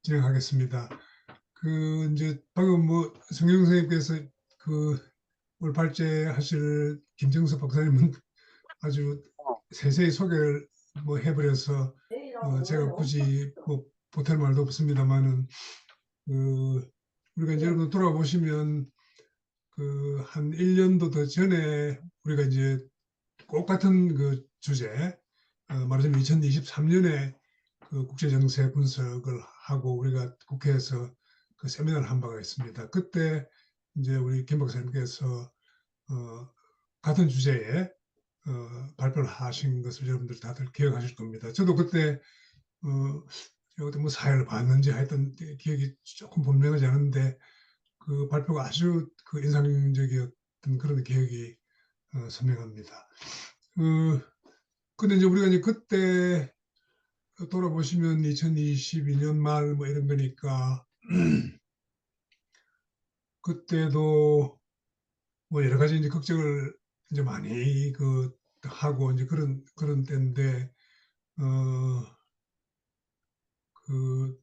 진행하겠습니다. 이제 방금 뭐 성경 선생님께서 그 오늘 발제하실 김정석 박사님은 아주 세세히 소개를 뭐 해버려서 제가 굳이 뭐 보탤 말도 없습니다만은 우리가 이제 여러분 돌아보시면 한 1년도 더 전에 우리가 이제 똑같은 그 주제 말하자면 2023년에 그 국제정세 분석을 하고 우리가 국회에서 그 세미나를 한 바가 있습니다. 그때 이제 우리 김 박사님께서 같은 주제에 발표를 하신 것을 여러분들 다들 기억하실 겁니다. 저도 그때 제가 그때 뭐 사회를 봤는지 하여튼 기억이 조금 분명하지 않은데 그 발표가 아주 그 인상적이었던 그런 기억이 선명합니다. 근데 이제 우리가 이제 그때 돌아보시면 2022년 말 뭐 이런 거니까 그때도 뭐 여러 가지 이제 걱정을 이제 많이 하고 이제 그런 때인데 그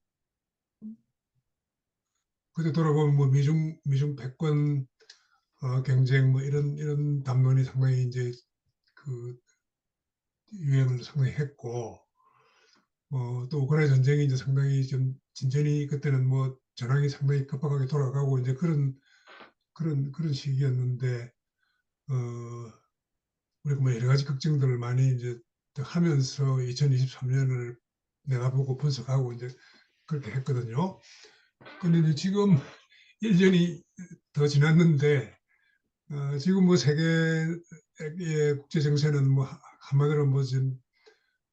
그때 돌아보면 뭐 미중 패권 경쟁 뭐 이런 담론이 상당히 이제 그 유행을 상당히 했고 또 우크라이나 전쟁이 이제 상당히 좀 진전이 그때는 뭐 전황이 상당히 급박하게 돌아가고 이제 그런 시기였는데 우리가 뭐 여러 가지 걱정들을 많이 이제 하면서 2023년을 내다보고 분석하고 이제 그렇게 했거든요. 근데 이제 지금 1년이 더 지났는데 지금 뭐 세계의 국제 정세는 뭐 한마디로 뭐 지금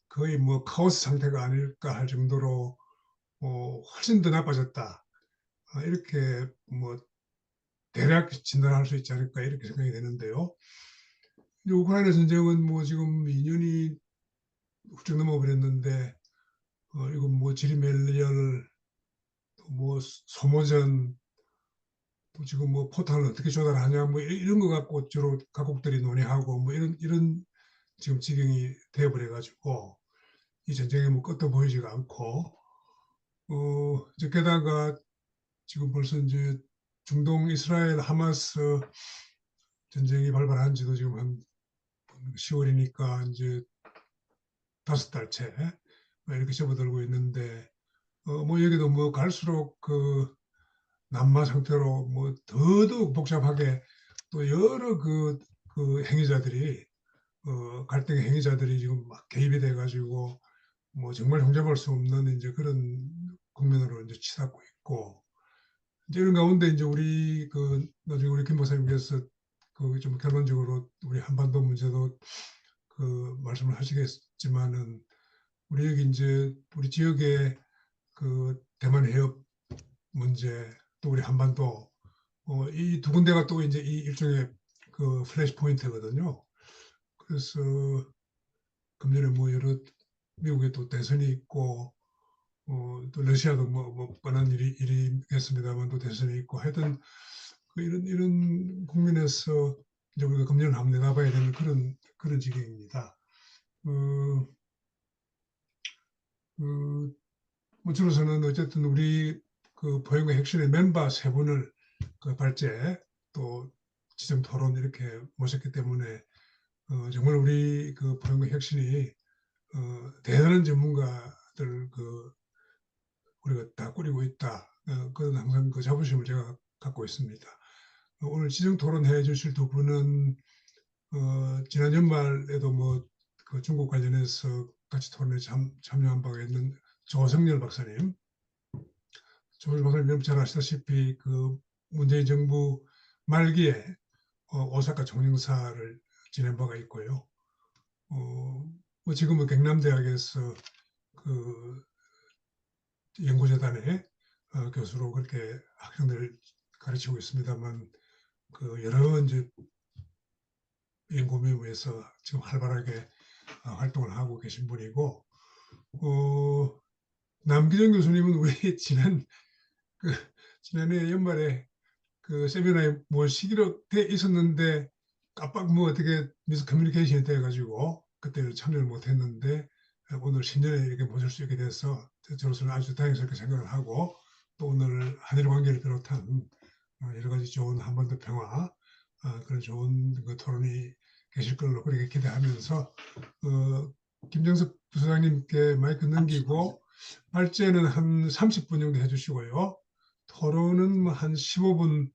거의 뭐 카오스 상태가 아닐까 할 정도로 훨씬 더 나빠졌다. 이렇게 뭐 대략 진단할 수 있지 않을까 이렇게 생각이 되는데요. 우크라이나 전쟁은 뭐 지금 2년이 훌쩍 넘어버렸는데 이거 뭐 지리멸렬 뭐 소모전 또 지금 뭐 포탄을 어떻게 조달하냐 뭐 이런 거 갖고 주로 각국들이 논의하고 뭐 이런 지금 지경이 되어버려 가지고 이 전쟁이 뭐 끝도 보이지가 않고 이제 게다가 지금 벌써 이제 중동 이스라엘 하마스 전쟁이 발발한 지도 지금 한 10월이니까 이제 5달째 이렇게 접어들고 있는데 뭐 여기도 뭐 갈수록 그 난마 상태로 뭐 더더욱 복잡하게 또 여러 그 행위자들이 갈등의 행위자들이 지금 막 개입이 돼가지고 뭐 정말 용접할 수 없는 이제 그런 국면으로 이제 치닫고 있고 이제 이런 가운데 이제 우리 나중에 우리 김 박사님께서 그 좀 결론적으로 우리 한반도 문제도 그 말씀을 하시겠지만은 우리 여기 이제 우리 지역의 그 대만 해협 문제 또 우리 한반도 이 두 군데가 또 이제 이 일종의 그 플래시 포인트거든요. 그래서 금년에 뭐 여러 미국에 또 대선이 있고 또 러시아도 뭐 뻔한 일이겠습니다만 또 대선이 있고 하여튼 이런 국면에서 이제 우리가 금년을 한번 내다봐야 되는 그런 지경입니다. 뭐 저로서는 어쨌든 우리 그 포용의 핵심의 멤버 세 분을 그 발제 또 지정 토론 이렇게 모셨기 때문에 정말 우리 그 포용의 혁신이 대단한 전문가들 우리가 다 꾸리고 있다. 그런 항상 그 자부심을 제가 갖고 있습니다. 오늘 지정 토론해 주실 두 분은 지난 연말에도 뭐 그 중국 관련해서 같이 토론에 참여한 바가 있는 조성열 박사님. 조성열 박사님 여러분 잘 아시다시피 그 문재인 정부 말기에 오사카 총영사를 지낸 바가 있고요. 뭐 지금은 경남대학에서 그 연구재단의 교수로 그렇게 학생들을 가르치고 있습니다만 그 여러 이제 연구미부에서 지금 활발하게 활동을 하고 계신 분이고 남기정 교수님은 우리 그 지난해 연말에 그 세미나에 모시기로 돼 있었는데 깜빡 뭐 어떻게 미스 커뮤니케이션이 돼가지고 그때는 참여를 못했는데 오늘 신년에 이렇게 모실 수 있게 돼서 저로서는 아주 다행스럽게 생각을 하고, 또 오늘 한일 관계를 비롯한 여러 가지 좋은 한반도 평화, 그런 좋은 그 토론이 계실 걸로 그렇게 기대하면서 김정석 부소장님께 마이크 넘기고 발제는 한 30분 정도 해주시고요. 토론은 뭐 한 15분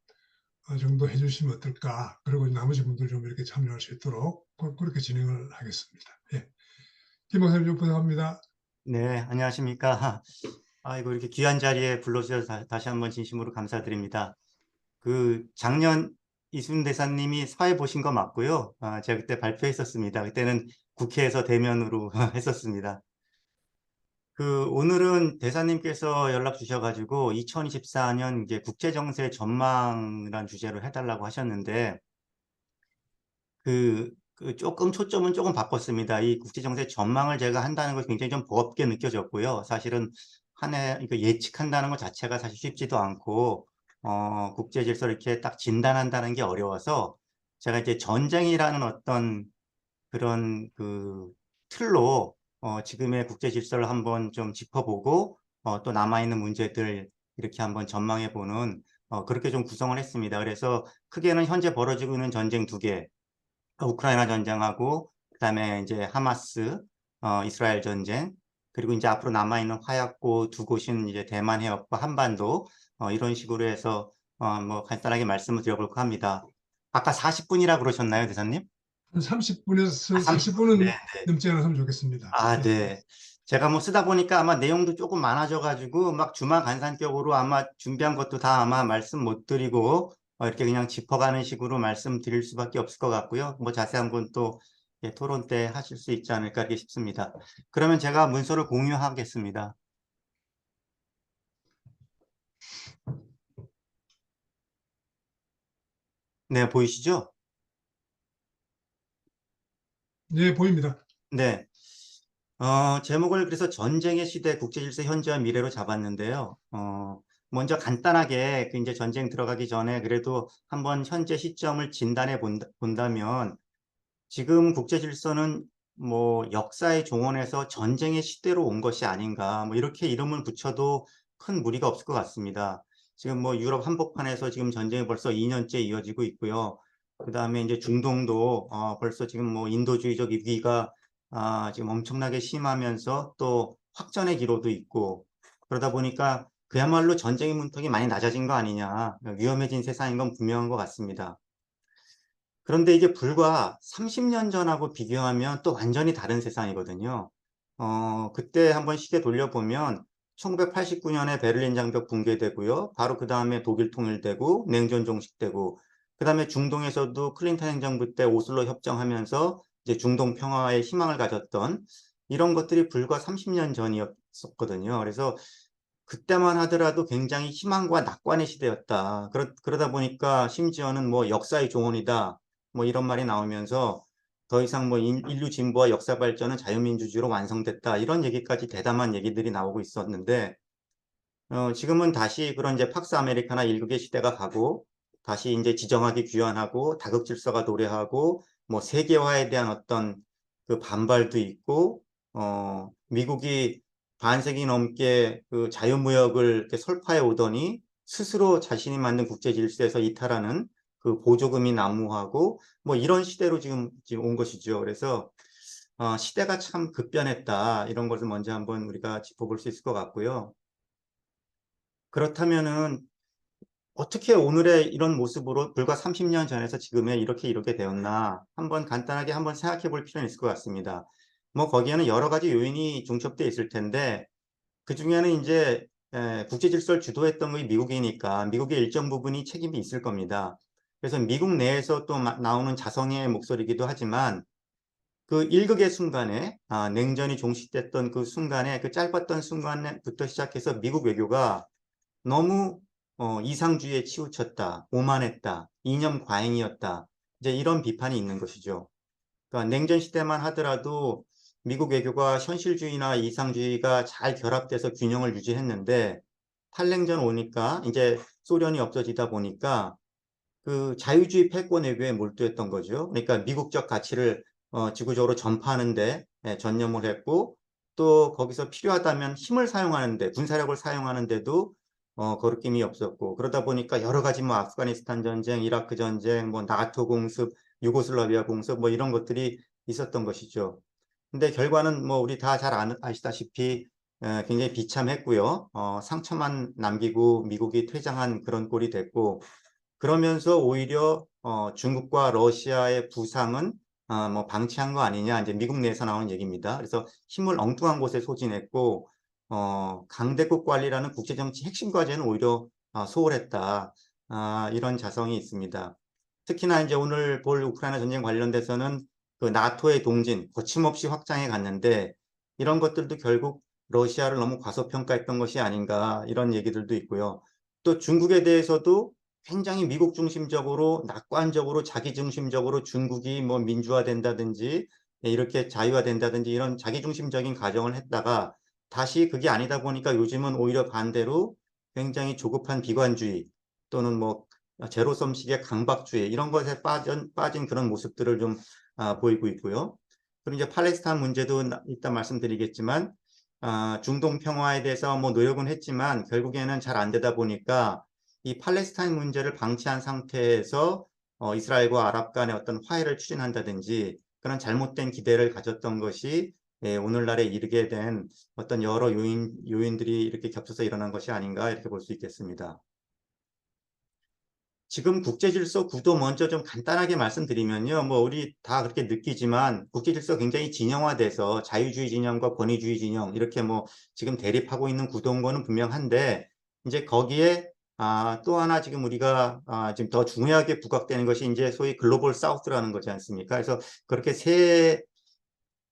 정도 해주시면 어떨까. 그리고 나머지 분들 좀 이렇게 참여할 수 있도록 그렇게 진행을 하겠습니다. 예. 김 박사님 좀 부탁합니다. 네, 안녕하십니까. 아이고, 이렇게 귀한 자리에 불러주셔서 다시 한번 진심으로 감사드립니다. 작년 이순 대사님이 사회 보신 거 맞고요. 제가 그때 발표했었습니다. 그때는 국회에서 대면으로 했었습니다. 오늘은 대사님께서 연락 주셔가지고 2024년 이제 국제정세 전망이라는 주제로 해달라고 하셨는데, 조금 초점은 조금 바꿨습니다. 이 국제정세 전망을 제가 한다는 걸 굉장히 좀 버겁게 느껴졌고요. 사실은 한 해 이거 예측한다는 것 자체가 사실 쉽지도 않고, 국제 질서를 이렇게 딱 진단한다는 게 어려워서 제가 이제 전쟁이라는 어떤 그런 틀로 지금의 국제 질서를 한번 좀 짚어보고 또 남아있는 문제들 이렇게 한번 전망해보는 그렇게 좀 구성을 했습니다. 그래서 크게는 현재 벌어지고 있는 전쟁 두 개, 우크라이나 전쟁하고 그다음에 이제 하마스, 이스라엘 전쟁, 그리고 이제 앞으로 남아있는 화약고 두 곳인 이제 대만 해협과 한반도 이런 식으로 해서 뭐 간단하게 말씀을 드려볼까 합니다. 아까 40분이라 그러셨나요, 대사님? 한 30분에서 30분. 네, 40분은 네. 넘지 않았으면 좋겠습니다. 예. 네. 제가 뭐 쓰다 보니까 아마 내용도 조금 많아져가지고 막 주마간산격으로 아마 준비한 것도 다 아마 말씀 못 드리고 이렇게 그냥 짚어가는 식으로 말씀드릴 수밖에 없을 것 같고요. 뭐 자세한 건 또 토론 때 하실 수 있지 않을까 이렇게 싶습니다. 그러면 제가 문서를 공유하겠습니다. 네, 보이시죠? 네, 보입니다. 네. 제목을 그래서 전쟁의 시대 국제질서 현재와 미래로 잡았는데요. 먼저 간단하게 이제 전쟁 들어가기 전에 그래도 한번 현재 시점을 진단해 본다면 지금 국제질서는 뭐 역사의 종언에서 전쟁의 시대로 온 것이 아닌가 뭐 이렇게 이름을 붙여도 큰 무리가 없을 것 같습니다. 지금 뭐 유럽 한복판에서 지금 전쟁이 벌써 2년째 이어지고 있고요. 그 다음에 이제 중동도 벌써 지금 뭐 인도주의적 위기가 지금 엄청나게 심하면서 또 확전의 기로도 있고 그러다 보니까 그야말로 전쟁의 문턱이 많이 낮아진 거 아니냐, 위험해진 세상인 건 분명한 것 같습니다. 그런데 이게 불과 30년 전하고 비교하면 또 완전히 다른 세상이거든요. 그때 한번 시계 돌려보면 1989년에 베를린 장벽 붕괴되고요. 바로 그 다음에 독일 통일되고 냉전 종식되고 그 다음에 중동에서도 클린턴 행정부 때 오슬로 협정하면서 이제 중동 평화에 희망을 가졌던 이런 것들이 불과 30년 전이었거든요. 그래서 그때만 하더라도 굉장히 희망과 낙관의 시대였다. 그러다 보니까 심지어는 뭐 역사의 종언이다. 뭐 이런 말이 나오면서 더 이상 뭐 인류 진보와 역사 발전은 자유민주주의로 완성됐다. 이런 얘기까지 대담한 얘기들이 나오고 있었는데, 지금은 다시 그런 이제 팍스 아메리카나 일국의 시대가 가고, 다시 이제 지정학이 귀환하고, 다극 질서가 도래하고, 뭐 세계화에 대한 어떤 그 반발도 있고, 미국이 반세기 넘게 그 자유무역을 이렇게 설파해 오더니 스스로 자신이 만든 국제 질서에서 이탈하는 그 보조금이 난무하고, 뭐 이런 시대로 지금 온 것이죠. 그래서 시대가 참 급변했다. 이런 것을 먼저 한번 우리가 짚어볼 수 있을 것 같고요. 그렇다면은 어떻게 오늘의 이런 모습으로 불과 30년 전에서 지금의 이렇게 되었나 한번 간단하게 한번 생각해 볼 필요는 있을 것 같습니다. 뭐 거기에는 여러 가지 요인이 중첩되어 있을 텐데 그 중에는 이제 국제 질서를 주도했던 것이 미국이니까 미국의 일정 부분이 책임이 있을 겁니다. 그래서 미국 내에서 또 나오는 자성의 목소리이기도 하지만 그 일극의 순간에 냉전이 종식됐던 그 순간에 그 짧았던 순간부터 시작해서 미국 외교가 너무 이상주의에 치우쳤다, 오만했다, 이념 과잉이었다. 이제 이런 비판이 있는 것이죠. 그러니까 냉전 시대만 하더라도 미국 외교가 현실주의나 이상주의가 잘 결합돼서 균형을 유지했는데 탈냉전 오니까 이제 소련이 없어지다 보니까 그 자유주의 패권 외교에 몰두했던 거죠. 그러니까 미국적 가치를 지구적으로 전파하는데 전념을 했고 또 거기서 필요하다면 힘을 사용하는데, 군사력을 사용하는데도 거리낌이 없었고, 그러다 보니까 여러 가지 뭐 아프가니스탄 전쟁, 이라크 전쟁, 뭐 나토 공습, 유고슬라비아 공습 뭐 이런 것들이 있었던 것이죠. 근데 결과는 뭐 우리 다 잘 아시다시피 굉장히 비참했고요. 상처만 남기고 미국이 퇴장한 그런 꼴이 됐고, 그러면서 오히려 중국과 러시아의 부상은 뭐 방치한 거 아니냐, 이제 미국 내에서 나오는 얘기입니다. 그래서 힘을 엉뚱한 곳에 소진했고, 강대국 관리라는 국제정치 핵심 과제는 오히려 소홀했다. 이런 자성이 있습니다. 특히나 이제 오늘 볼 우크라이나 전쟁 관련돼서는 그 나토의 동진 거침없이 확장해 갔는데, 이런 것들도 결국 러시아를 너무 과소평가했던 것이 아닌가, 이런 얘기들도 있고요. 또 중국에 대해서도 굉장히 미국 중심적으로, 낙관적으로, 자기 중심적으로 중국이 뭐 민주화된다든지 이렇게 자유화된다든지 이런 자기 중심적인 가정을 했다가 다시 그게 아니다 보니까 요즘은 오히려 반대로 굉장히 조급한 비관주의 또는 뭐 제로섬식의 강박주의 이런 것에 빠진 그런 모습들을 좀 보이고 있고요. 그리고 이제 팔레스타인 문제도 이따 말씀드리겠지만, 중동 평화에 대해서 뭐 노력은 했지만 결국에는 잘 안 되다 보니까 이 팔레스타인 문제를 방치한 상태에서 이스라엘과 아랍 간의 어떤 화해를 추진한다든지 그런 잘못된 기대를 가졌던 것이 오늘날에 이르게 된 어떤 여러 요인들이 이렇게 겹쳐서 일어난 것이 아닌가, 이렇게 볼 수 있겠습니다. 지금 국제질서 구도 먼저 좀 간단하게 말씀드리면요. 뭐 우리 다 그렇게 느끼지만 국제질서 굉장히 진영화돼서 자유주의 진영과 권위주의 진영 이렇게 뭐 지금 대립하고 있는 구도인 거는 분명한데, 이제 거기에 또 하나 지금 우리가 지금 더 중요하게 부각되는 것이 이제 소위 글로벌 사우스라는 거지 않습니까? 그래서 그렇게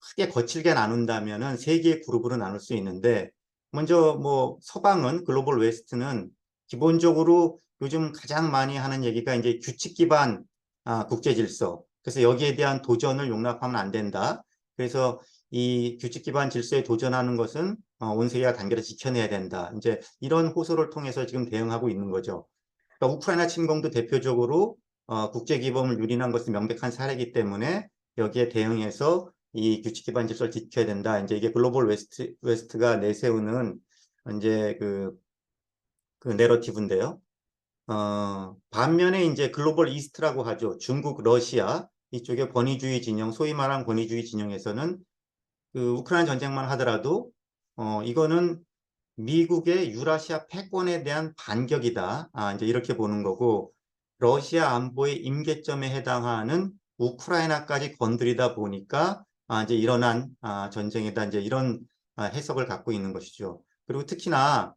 크게 거칠게 나눈다면은 세 개의 그룹으로 나눌 수 있는데, 먼저 뭐 서방은 글로벌 웨스트는 기본적으로 요즘 가장 많이 하는 얘기가 이제 규칙 기반 국제 질서. 그래서 여기에 대한 도전을 용납하면 안 된다. 그래서 이 규칙 기반 질서에 도전하는 것은 온 세계가 단결해 지켜내야 된다. 이제 이런 호소를 통해서 지금 대응하고 있는 거죠. 그러니까 우크라이나 침공도 대표적으로 국제 기범을 유린한 것은 명백한 사례이기 때문에 여기에 대응해서 이 규칙 기반 질서를 지켜야 된다. 이제 이게 글로벌 웨스트가 내세우는 이제 그 내러티브인데요. 반면에 이제 글로벌 이스트라고 하죠. 중국, 러시아 이쪽의 권위주의 진영, 소위 말하는 권위주의 진영에서는 그 우크라이나 전쟁만 하더라도 이거는 미국의 유라시아 패권에 대한 반격이다. 이제 이렇게 보는 거고, 러시아 안보의 임계점에 해당하는 우크라이나까지 건드리다 보니까 이제 일어난 전쟁이다. 이제 이런 해석을 갖고 있는 것이죠. 그리고 특히나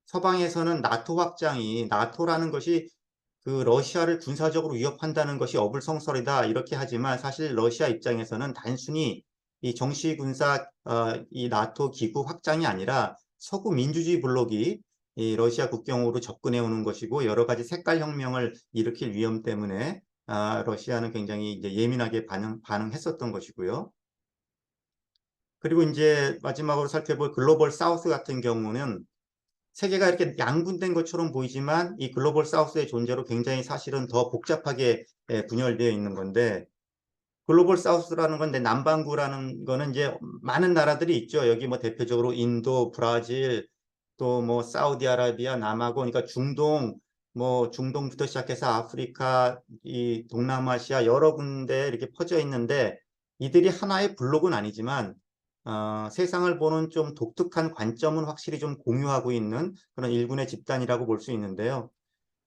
서방에서는 나토 확장이, 나토라는 것이 그 러시아를 군사적으로 위협한다는 것이 어불성설이다 이렇게 하지만, 사실 러시아 입장에서는 단순히 이 정시 군사 이 나토 기구 확장이 아니라 서구 민주주의 블록이 이 러시아 국경으로 접근해 오는 것이고, 여러 가지 색깔 혁명을 일으킬 위험 때문에 러시아는 굉장히 이제 예민하게 반응했었던 것이고요. 그리고 이제 마지막으로 살펴볼 글로벌 사우스 같은 경우는 세계가 이렇게 양분된 것처럼 보이지만 이 글로벌 사우스의 존재로 굉장히 사실은 더 복잡하게 분열되어 있는 건데, 글로벌 사우스라는 건데 남반구라는 거는 이제 많은 나라들이 있죠. 여기 뭐 대표적으로 인도, 브라질, 또 뭐 사우디아라비아, 남아공, 그러니까 중동, 뭐 중동부터 시작해서 아프리카, 이 동남아시아 여러 군데 이렇게 퍼져 있는데, 이들이 하나의 블록은 아니지만 세상을 보는 좀 독특한 관점은 확실히 좀 공유하고 있는 그런 일군의 집단이라고 볼 수 있는데요.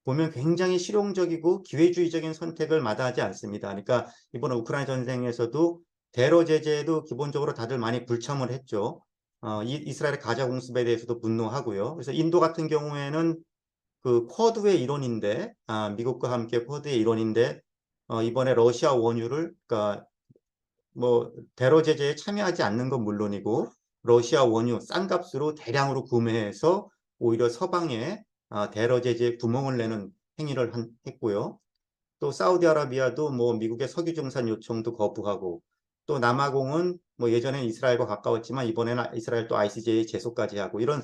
보면 굉장히 실용적이고 기회주의적인 선택을 마다하지 않습니다. 그러니까 이번 우크라이나 전쟁에서도 대러 제재에도 기본적으로 다들 많이 불참을 했죠. 이스라엘의 가자 공습에 대해서도 분노하고요. 그래서 인도 같은 경우에는 그 쿼드의 일원인데, 미국과 함께 쿼드의 일원인데, 이번에 러시아 원유를, 그러니까 뭐 대러 제재에 참여하지 않는 건 물론이고 러시아 원유 싼 값으로 대량으로 구매해서 오히려 서방에 대러 제재에 구멍을 내는 행위를 했고요. 또 사우디아라비아도 뭐 미국의 석유 증산 요청도 거부하고, 또 남아공은 뭐 예전엔 이스라엘과 가까웠지만 이번에는 이스라엘 또 ICJ 제소까지 하고, 이런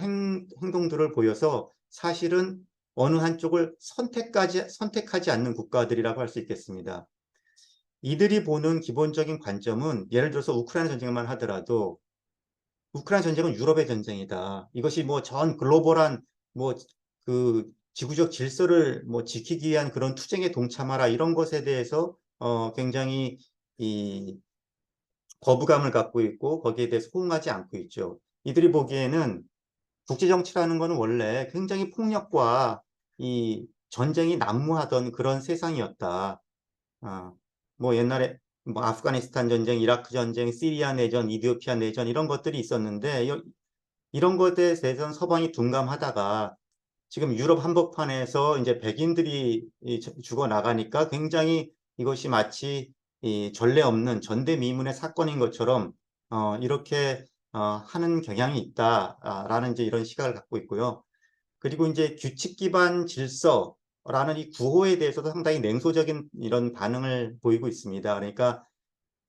행동들을 보여서 사실은 어느 한쪽을 선택하지 않는 국가들이라고 할 수 있겠습니다. 이들이 보는 기본적인 관점은, 예를 들어서 우크라이나 전쟁만 하더라도 우크라이나 전쟁은 유럽의 전쟁이다. 이것이 뭐 전 글로벌한 뭐 그 지구적 질서를 뭐 지키기 위한 그런 투쟁에 동참하라 이런 것에 대해서 굉장히 이 거부감을 갖고 있고 거기에 대해서 호응하지 않고 있죠. 이들이 보기에는 국제 정치라는 것은 원래 굉장히 폭력과 이 전쟁이 난무하던 그런 세상이었다. 아, 뭐 옛날에 뭐 아프가니스탄 전쟁, 이라크 전쟁, 시리아 내전, 이디오피아 내전 이런 것들이 있었는데 이런 것에 대해서는 서방이 둔감하다가 지금 유럽 한복판에서 이제 백인들이 죽어 나가니까 굉장히 이것이 마치 이 전례 없는 전대미문의 사건인 것처럼 이렇게 하는 경향이 있다라는 이제 이런 시각을 갖고 있고요. 그리고 이제 규칙 기반 질서라는 이 구호에 대해서도 상당히 냉소적인 이런 반응을 보이고 있습니다. 그러니까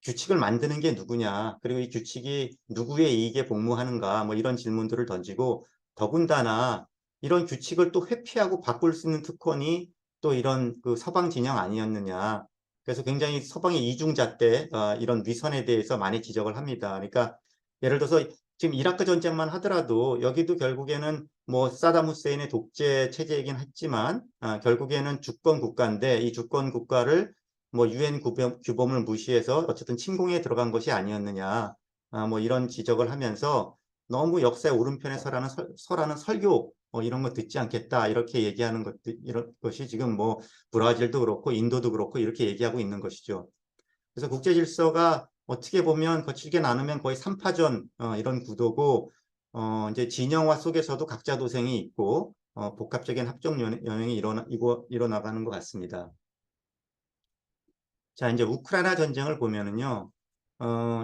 규칙을 만드는 게 누구냐, 그리고 이 규칙이 누구의 이익에 복무하는가, 뭐 이런 질문들을 던지고, 더군다나 이런 규칙을 또 회피하고 바꿀 수 있는 특권이 또 이런 그 서방 진영 아니었느냐. 그래서 굉장히 서방의 이중잣대, 이런 위선에 대해서 많이 지적을 합니다. 그러니까 예를 들어서 지금 이라크 전쟁만 하더라도 여기도 결국에는 뭐 사담 후세인의 독재 체제이긴 했지만 결국에는 주권 국가인데 이 주권 국가를 뭐 유엔 규범을 무시해서 어쨌든 침공에 들어간 것이 아니었느냐, 뭐 이런 지적을 하면서 너무 역사의 오른편에 서라는 설교 이런 거 듣지 않겠다 이렇게 얘기하는 것들 이런 것이 지금 뭐 브라질도 그렇고 인도도 그렇고 이렇게 얘기하고 있는 것이죠. 그래서 국제 질서가 어떻게 보면 거칠게 나누면 거의 3파전 이런 구도고 이제 진영화 속에서도 각자 도생이 있고 복합적인 합종 연행이 일어나가는 것 같습니다. 자, 이제 우크라이나 전쟁을 보면은요,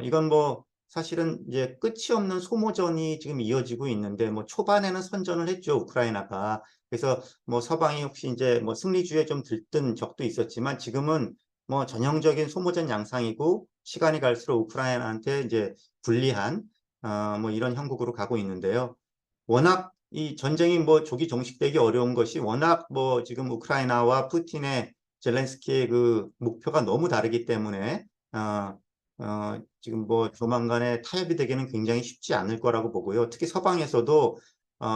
이건 뭐 사실은 이제 끝이 없는 소모전이 지금 이어지고 있는데, 뭐 초반에는 선전을 했죠, 우크라이나가. 그래서 뭐 서방이 혹시 이제 뭐 승리주의에 좀 들뜬 적도 있었지만, 지금은 뭐 전형적인 소모전 양상이고, 시간이 갈수록 우크라이나한테 이제 불리한, 뭐 이런 형국으로 가고 있는데요. 워낙 이 전쟁이 뭐 조기 종식되기 어려운 것이 워낙 뭐 지금 우크라이나와 푸틴의 젤렌스키의 그 목표가 너무 다르기 때문에 지금 뭐 조만간에 타협이 되기는 굉장히 쉽지 않을 거라고 보고요. 특히 서방에서도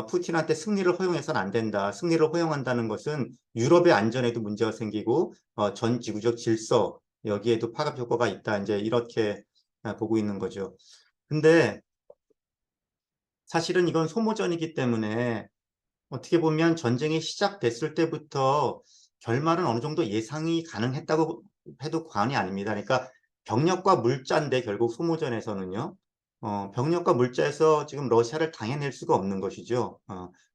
푸틴한테 승리를 허용해서는 안 된다. 승리를 허용한다는 것은 유럽의 안전에도 문제가 생기고 전 지구적 질서 여기에도 파급 효과가 있다. 이제 이렇게 보고 있는 거죠. 근데 사실은 이건 소모전이기 때문에 어떻게 보면 전쟁이 시작됐을 때부터 결말은 어느 정도 예상이 가능했다고 해도 과언이 아닙니다. 그러니까 병력과 물자인데 결국 소모전에서는요. 병력과 물자에서 지금 러시아를 당해낼 수가 없는 것이죠.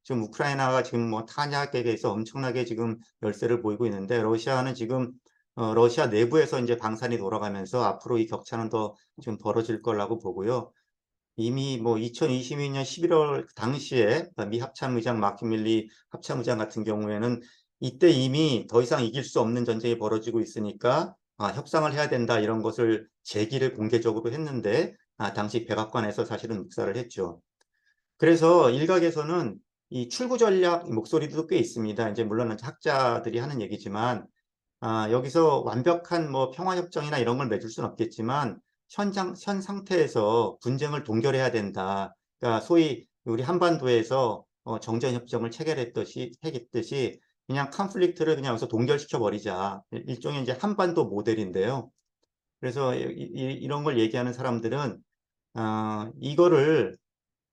지금 우크라이나가 지금 뭐 탄약에 대해서 엄청나게 지금 열세를 보이고 있는데 러시아는 지금 러시아 내부에서 이제 방산이 돌아가면서 앞으로 이 격차는 더 지금 벌어질 거라고 보고요. 이미 뭐 2022년 11월 당시에 미 합참의장 마크 밀리 합참의장 같은 경우에는 이때 이미 더 이상 이길 수 없는 전쟁이 벌어지고 있으니까 협상을 해야 된다 이런 것을 제기를 공개적으로 했는데 당시 백악관에서 사실은 묵살을 했죠. 그래서 일각에서는 이 출구 전략 목소리도 꽤 있습니다. 이제 물론 학자들이 하는 얘기지만 여기서 완벽한 뭐 평화협정이나 이런 걸 맺을 수는 없겠지만 현 상태에서 분쟁을 동결해야 된다. 그러니까 소위 우리 한반도에서 정전협정을 했듯이 그냥 컨플릭트를 그냥 여기서 동결시켜 버리자. 일종의 이제 한반도 모델인데요. 그래서 이런 걸 얘기하는 사람들은 이거를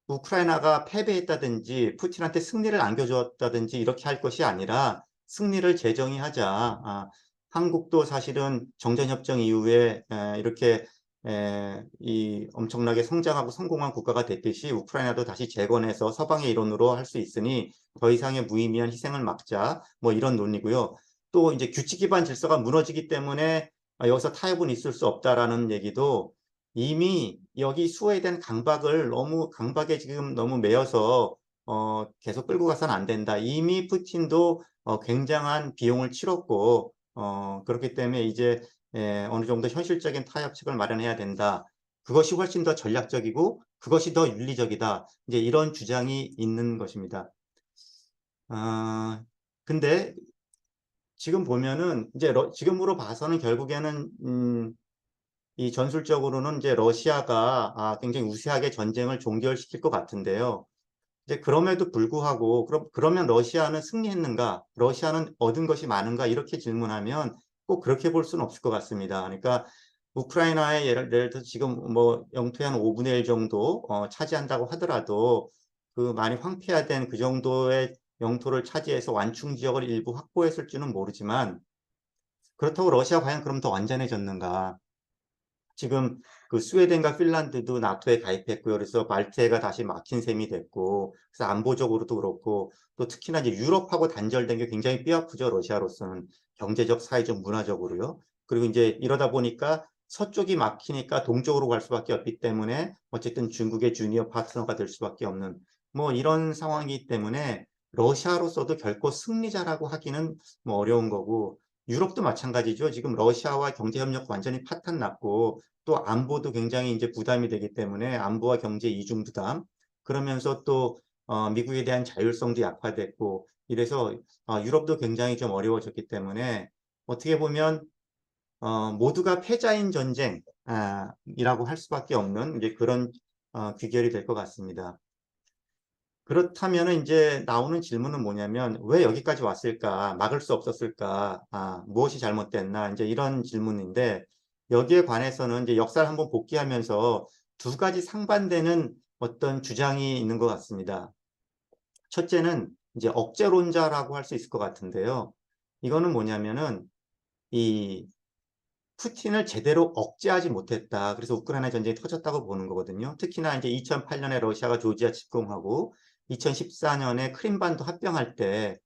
우크라이나가 패배했다든지 푸틴한테 승리를 안겨줬다든지 이렇게 할 것이 아니라 승리를 재정의하자. 한국도 사실은 정전협정 이후에 이렇게 이 엄청나게 성장하고 성공한 국가가 됐듯이 우크라이나도 다시 재건해서 서방의 이론으로 할 수 있으니 더 이상의 무의미한 희생을 막자. 뭐 이런 논리고요. 또 이제 규칙 기반 질서가 무너지기 때문에 여기서 타협은 있을 수 없다라는 얘기도 이미 여기 스웨덴 강박에 지금 너무 매여서 계속 끌고 가서는 안 된다. 이미 푸틴도 굉장한 비용을 치렀고 그렇기 때문에 이제 어느 정도 현실적인 타협책을 마련해야 된다. 그것이 훨씬 더 전략적이고 그것이 더 윤리적이다. 이제 이런 주장이 있는 것입니다. 근데 지금 보면은 이제 지금으로 봐서는 결국에는 이 전술적으로는 이제 러시아가 굉장히 우세하게 전쟁을 종결시킬 것 같은데요. 이제 그럼에도 불구하고 그러면 러시아는 승리했는가? 러시아는 얻은 것이 많은가? 이렇게 질문하면 꼭 그렇게 볼 수는 없을 것 같습니다. 그러니까 우크라이나의 예를 들어서 지금 뭐 영토의 한 5분의 1 정도 차지한다고 하더라도 그 많이 황폐화된 그 정도의 영토를 차지해서 완충 지역을 일부 확보했을지는 모르지만 그렇다고 러시아 과연 그럼 더 완전해졌는가? 지금 그 스웨덴과 핀란드도 나토에 가입했고요. 그래서 발트해가 다시 막힌 셈이 됐고, 그래서 안보적으로도 그렇고, 또 특히나 이제 유럽하고 단절된 게 굉장히 뼈아프죠. 러시아로서는 경제적, 사회적, 문화적으로요. 그리고 이제 이러다 보니까 서쪽이 막히니까 동쪽으로 갈 수밖에 없기 때문에 어쨌든 중국의 주니어 파트너가 될 수밖에 없는 뭐 이런 상황이기 때문에 러시아로서도 결코 승리자라고 하기는 뭐 어려운 거고, 유럽도 마찬가지죠. 지금 러시아와 경제협력 완전히 파탄 났고 또 안보도 굉장히 이제 부담이 되기 때문에 안보와 경제 이중 부담 그러면서 또 미국에 대한 자율성도 약화됐고 이래서 유럽도 굉장히 좀 어려워졌기 때문에 어떻게 보면 모두가 패자인 전쟁 이라고 할 수밖에 없는 이제 그런 귀결이 될 것 같습니다. 그렇다면 이제 나오는 질문은 뭐냐면 왜 여기까지 왔을까? 막을 수 없었을까? 무엇이 잘못됐나? 이제 이런 질문인데 여기에 관해서는 이제 역사를 한번 복귀하면서 두 가지 상반되는 어떤 주장이 있는 것 같습니다. 첫째는 이제 억제론자라고 할 수 있을 것 같은데요. 이거는 뭐냐면은 이 푸틴을 제대로 억제하지 못했다. 그래서 우크라이나 전쟁이 터졌다고 보는 거거든요. 특히나 이제 2008년에 러시아가 조지아 집공하고 2014년에 크림반도 합병할 때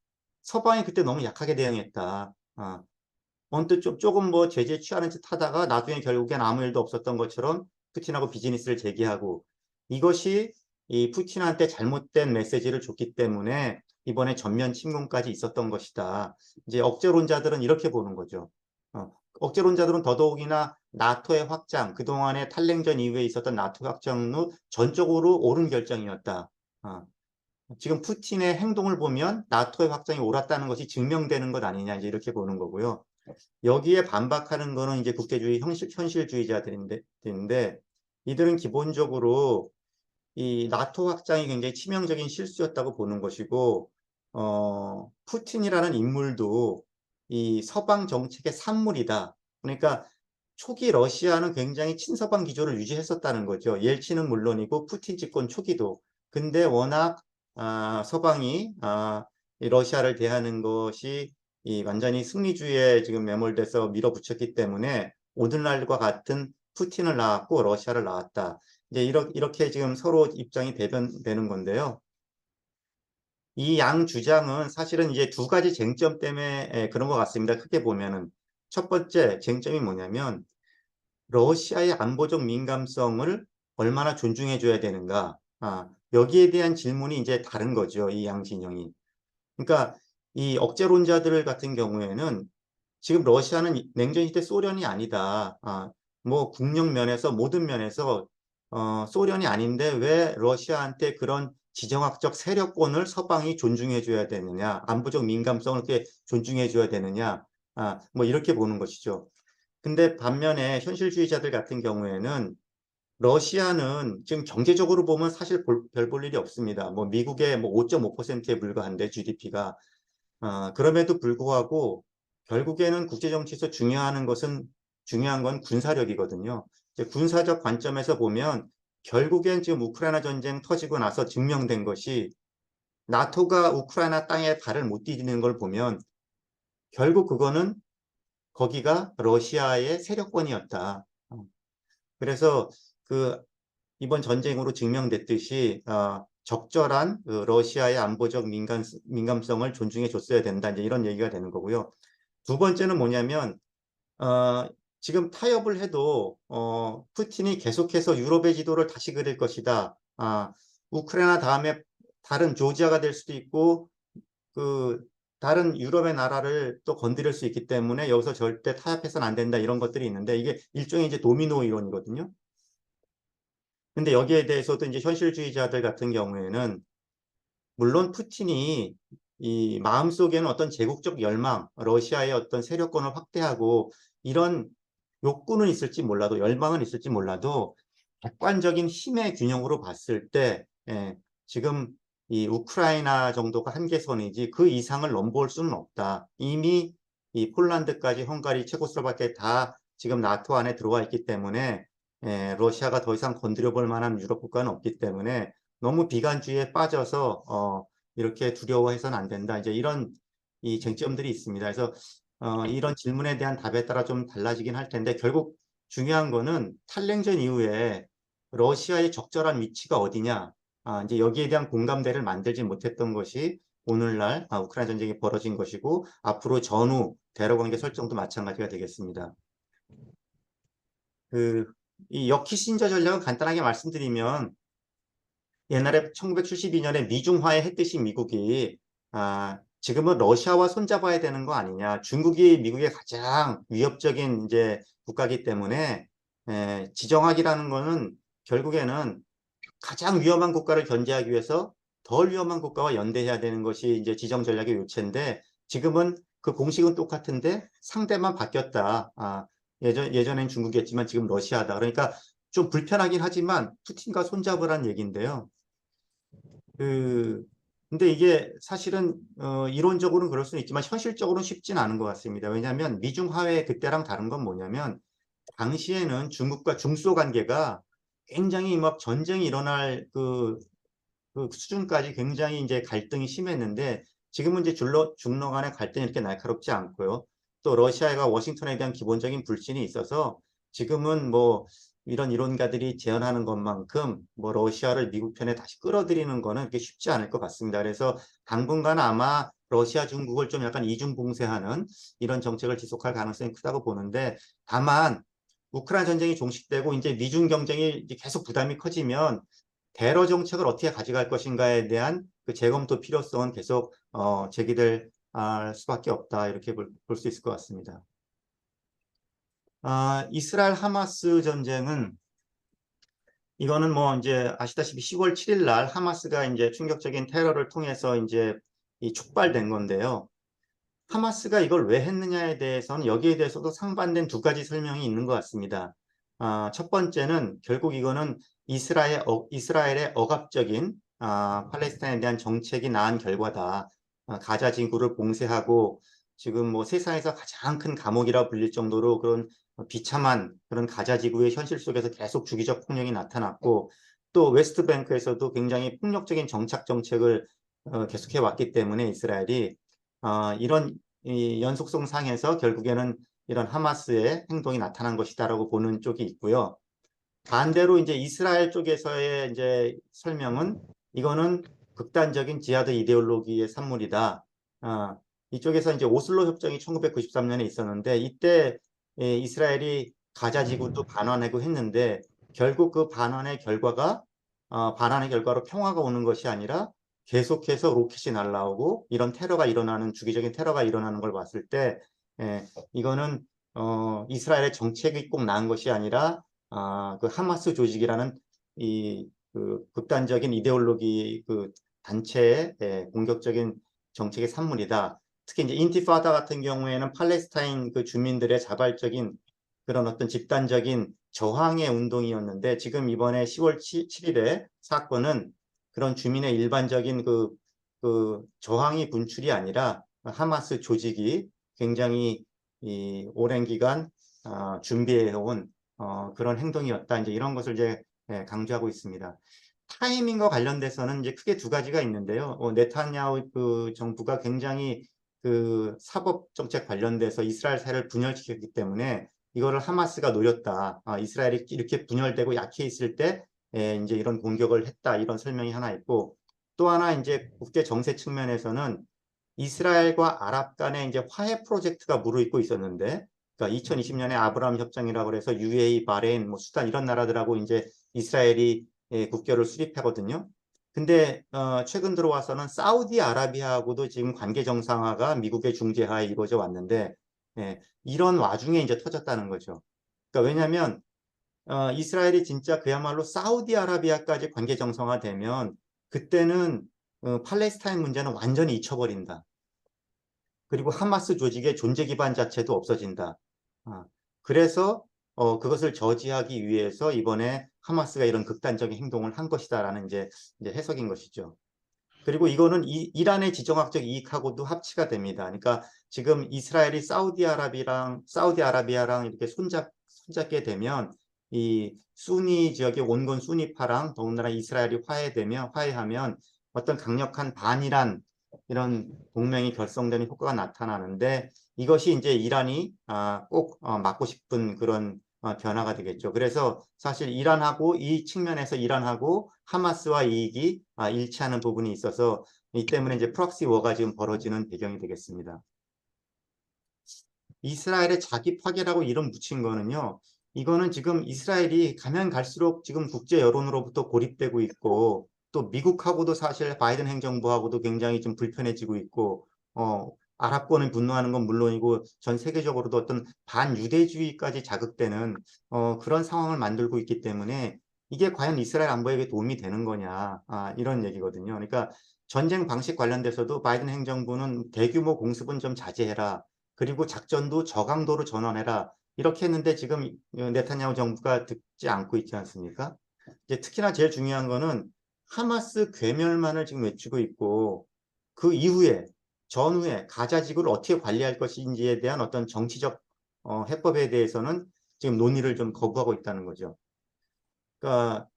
서방이 그때 너무 약하게 대응했다. 언뜻 조금 뭐 제재 취하는 듯 하다가 나중에 결국엔 아무 일도 없었던 것처럼 푸틴하고 비즈니스를 재개하고 이것이 이 푸틴한테 잘못된 메시지를 줬기 때문에 이번에 전면 침공까지 있었던 것이다. 이제 억제론자들은 이렇게 보는 거죠. 억제론자들은 더더욱이나 나토의 확장, 그동안의 탈냉전 이후에 있었던 나토 확장은 전적으로 옳은 결정이었다. 지금 푸틴의 행동을 보면 나토의 확장이 옳았다는 것이 증명되는 것 아니냐, 이제 이렇게 보는 거고요. 여기에 반박하는 거는 이제 국제주의 현실주의자들인데, 이들은 기본적으로 이 나토 확장이 굉장히 치명적인 실수였다고 보는 것이고, 푸틴이라는 인물도 이 서방 정책의 산물이다. 그러니까 초기 러시아는 굉장히 친서방 기조를 유지했었다는 거죠. 옐친은 물론이고 푸틴 집권 초기도. 근데 워낙 서방이 이 러시아를 대하는 것이 이 완전히 승리주의에 지금 매몰돼서 밀어붙였기 때문에 오늘날과 같은 푸틴을 낳았고 러시아를 낳았다. 이제 이렇게 지금 서로 입장이 대변되는 건데요. 이 양 주장은 사실은 이제 두 가지 쟁점 때문에 그런 것 같습니다. 크게 보면은 첫 번째 쟁점이 뭐냐면 러시아의 안보적 민감성을 얼마나 존중해 줘야 되는가. 여기에 대한 질문이 이제 다른 거죠. 이 양 진영이. 그러니까 이 억제론자들 같은 경우에는 지금 러시아는 냉전 시대 소련이 아니다. 뭐 국력 면에서 모든 면에서 소련이 아닌데 왜 러시아한테 그런 지정학적 세력권을 서방이 존중해 줘야 되느냐, 안보적 민감성을 이렇게 존중해 줘야 되느냐, 뭐 이렇게 보는 것이죠. 근데 반면에 현실주의자들 같은 경우에는 러시아는 지금 경제적으로 보면 사실 별 볼 일이 없습니다. 뭐 미국의 뭐 5.5%에 불과한데 GDP가 그럼에도 불구하고 결국에는 국제 정치에서 중요한 건 군사력이거든요. 이제 군사적 관점에서 보면 결국엔 지금 우크라이나 전쟁 터지고 나서 증명된 것이 나토가 우크라이나 땅에 발을 못 디디는 걸 보면 결국 그거는 거기가 러시아의 세력권이었다. 그래서 그 이번 전쟁으로 증명됐듯이 적절한 그 러시아의 안보적 민감성을 존중해 줬어야 된다. 이제 이런 얘기가 되는 거고요. 두 번째는 뭐냐면 지금 타협을 해도 푸틴이 계속해서 유럽의 지도를 다시 그릴 것이다. 우크라이나 다음에 다른 조지아가 될 수도 있고 그 다른 유럽의 나라를 또 건드릴 수 있기 때문에 여기서 절대 타협해서는 안 된다. 이런 것들이 있는데 이게 일종의 이제 도미노 이론이거든요. 근데 여기에 대해서도 이제 현실주의자들 같은 경우에는 물론 푸틴이 이 마음속에는 어떤 제국적 열망, 러시아의 어떤 세력권을 확대하고 이런 욕구는 있을지 몰라도 열망은 있을지 몰라도 객관적인 힘의 균형으로 봤을 때 지금 이 우크라이나 정도가 한계선이지 그 이상을 넘볼 수는 없다. 이미 이 폴란드까지 헝가리, 체코슬로바키아 다 지금 나토 안에 들어와 있기 때문에 러시아가 더 이상 건드려 볼 만한 유럽 국가는 없기 때문에 너무 비관주의에 빠져서 이렇게 두려워해서는 안 된다. 이제 이런 이 쟁점들이 있습니다. 그래서 이런 질문에 대한 답에 따라 좀 달라지긴 할 텐데 결국 중요한 거는 탈냉전 이후에 러시아의 적절한 위치가 어디냐. 이제 여기에 대한 공감대를 만들지 못했던 것이 오늘날 우크라이나 전쟁이 벌어진 것이고 앞으로 전후 대러 관계 설정도 마찬가지가 되겠습니다. 이 역키신저 전략은 간단하게 말씀드리면 옛날에 1972년에 미중화해 했듯이 미국이 지금은 러시아와 손잡아야 되는 거 아니냐. 중국이 미국의 가장 위협적인 이제 국가이기 때문에 지정학이라는 거는 결국에는 가장 위험한 국가를 견제하기 위해서 덜 위험한 국가와 연대해야 되는 것이 이제 지정 전략의 요체인데 지금은 그 공식은 똑같은데 상대만 바뀌었다. 예전엔 중국이었지만 지금 러시아다. 그러니까 좀 불편하긴 하지만 푸틴과 손잡으란 얘기인데요. 근데 이게 사실은 이론적으로는 그럴 수는 있지만 현실적으로는 쉽진 않은 것 같습니다. 왜냐하면 미중화해 그때랑 다른 건 뭐냐면 당시에는 중국과 중소 관계가 굉장히 막 전쟁이 일어날 그 수준까지 굉장히 이제 갈등이 심했는데 지금은 이제 중러 간의 갈등이 이렇게 날카롭지 않고요. 또 러시아가 워싱턴에 대한 기본적인 불신이 있어서 지금은 뭐 이런 이론가들이 제언하는 것만큼 뭐 러시아를 미국 편에 다시 끌어들이는 거는 그렇게 쉽지 않을 것 같습니다. 그래서 당분간 아마 러시아, 중국을 좀 약간 이중봉쇄하는 이런 정책을 지속할 가능성이 크다고 보는데 다만 우크라이나 전쟁이 종식되고 이제 미중 경쟁이 계속 부담이 커지면 대러 정책을 어떻게 가져갈 것인가에 대한 그 재검토 필요성은 계속 제기될 수밖에 없다 이렇게 볼 수 있을 것 같습니다. 이스라엘 하마스 전쟁은 이거는 뭐 이제 아시다시피 10월 7일 날 하마스가 이제 충격적인 테러를 통해서 이제 촉발된 건데요. 하마스가 이걸 왜 했느냐에 대해서는 여기에 대해서도 상반된 두 가지 설명이 있는 것 같습니다. 첫 번째는 결국 이거는 이스라엘의 억압적인 팔레스타인에 대한 정책이 낳은 결과다. 가자 지구를 봉쇄하고 지금 뭐 세상에서 가장 큰 감옥이라 불릴 정도로 그런 비참한 그런 가자 지구의 현실 속에서 계속 주기적 폭력이 나타났고 또 웨스트뱅크에서도 굉장히 폭력적인 정착 정책을 계속해 왔기 때문에 이스라엘이 이런 이 연속성 상에서 결국에는 이런 하마스의 행동이 나타난 것이다라고 보는 쪽이 있고요. 반대로 이제 이스라엘 쪽에서의 이제 설명은 이거는 극단적인 지하드 이데올로기의 산물이다. 이쪽에서 이제 오슬로 협정이 1993년에 있었는데 이때 이스라엘이 가자 지구도 반환하고 했는데 결국 그 반환의 결과로 평화가 오는 것이 아니라 계속해서 로켓이 날라오고 이런 테러가 일어나는 주기적인 테러가 일어나는 걸 봤을 때 이거는 이스라엘의 정책이 꼭 나은 것이 아니라 그 하마스 조직이라는 그 극단적인 이데올로기 그 단체의 공격적인 정책의 산물이다. 특히 이제 인티파다 같은 경우에는 팔레스타인 그 주민들의 자발적인 그런 어떤 집단적인 저항의 운동이었는데 지금 이번에 10월 7일에 사건은 그런 주민의 일반적인 그 저항이 분출이 아니라 하마스 조직이 굉장히 오랜 기간 준비해온 그런 행동이었다. 이제 이런 것을 이제 강조하고 있습니다. 타이밍과 관련돼서는 이제 크게 두 가지가 있는데요. 네타냐후 그 정부가 굉장히 그 사법 정책 관련돼서 이스라엘 사회를 분열시켰기 때문에 이거를 하마스가 노렸다. 이스라엘이 이렇게 분열되고 약해 있을 때 이제 이런 공격을 했다. 이런 설명이 하나 있고 또 하나 이제 국제 정세 측면에서는 이스라엘과 아랍 간의 이제 화해 프로젝트가 무르익고 있었는데 그러니까 2020년에 아브라함 협정이라고 해서 UAE, 바레인, 뭐 수단 이런 나라들하고 이제 이스라엘이 국교를 수립하거든요. 근데 최근 들어와서는 사우디아라비아하고도 지금 관계 정상화가 미국의 중재하에 이루어져 왔는데 이런 와중에 이제 터졌다는 거죠. 그러니까 왜냐하면 이스라엘이 진짜 그야말로 사우디아라비아까지 관계 정상화되면 그때는 팔레스타인 문제는 완전히 잊혀버린다. 그리고 하마스 조직의 존재 기반 자체도 없어진다. 그래서 그것을 저지하기 위해서 이번에 하마스가 이런 극단적인 행동을 한 것이다라는 이제 해석인 것이죠. 그리고 이거는 이란의 지정학적 이익하고도 합치가 됩니다. 그러니까 지금 이스라엘이 사우디아라비아랑 이렇게 손잡게 되면 이 수니 지역의 온건 수니파랑 더군다나 이스라엘이 화해하면 어떤 강력한 반이란 이런 동맹이 결성되는 효과가 나타나는데 이것이 이제 이란이 꼭 막고 싶은 그런 변화가 되겠죠. 그래서 사실 이 측면에서 이란하고 하마스와 이익이 일치하는 부분이 있어서 이 때문에 이제 프록시 워가 지금 벌어지는 배경이 되겠습니다. 이스라엘의 자기 파괴라고 이름 붙인 거는요. 이거는 지금 이스라엘이 가면 갈수록 지금 국제 여론으로부터 고립되고 있고 또 미국하고도 사실 바이든 행정부하고도 굉장히 좀 불편해지고 있고 아랍권을 분노하는 건 물론이고 전 세계적으로도 어떤 반유대주의까지 자극되는 그런 상황을 만들고 있기 때문에 이게 과연 이스라엘 안보에게 도움이 되는 거냐 이런 얘기거든요. 그러니까 전쟁 방식 관련돼서도 바이든 행정부는 대규모 공습은 좀 자제해라. 그리고 작전도 저강도로 전환해라. 이렇게 했는데 지금 네타냐후 정부가 듣지 않고 있지 않습니까? 이제 특히나 제일 중요한 거는 하마스 괴멸만을 지금 외치고 있고 그 이후에 전후에 가자 지구를 어떻게 관리할 것인지에 대한 어떤 정치적 해법에 대해서는 지금 논의를 좀 거부하고 있다는 거죠. 그러니까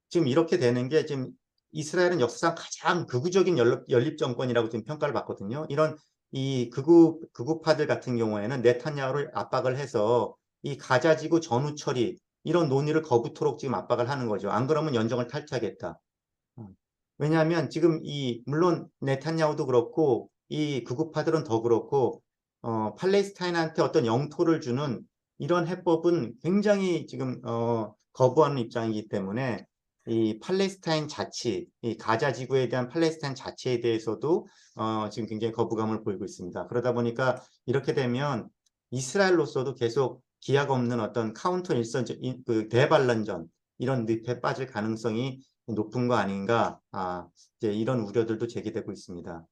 지금 이렇게 되는 게 지금 이스라엘은 역사상 가장 극우적인 연립 정권이라고 지금 평가를 받거든요. 이런 이 극우파들 같은 경우에는 네타냐후를 압박을 해서 이 가자지구 전후 처리 이런 논의를 거부토록 지금 압박을 하는 거죠. 안 그러면 연정을 탈퇴하겠다. 왜냐하면 지금 물론 네타냐후도 그렇고 이 극우파들은 더 그렇고 팔레스타인한테 어떤 영토를 주는 이런 해법은 굉장히 지금 거부하는 입장이기 때문에 이 팔레스타인 자치, 이 가자 지구에 대한 팔레스타인 자치에 대해서도 지금 굉장히 거부감을 보이고 있습니다. 그러다 보니까 이렇게 되면 이스라엘로서도 계속 기약 없는 어떤 카운터 일선전, 그 대반란전 이런 늪에 빠질 가능성이 높은 거 아닌가 이제 이런 우려들도 제기되고 있습니다.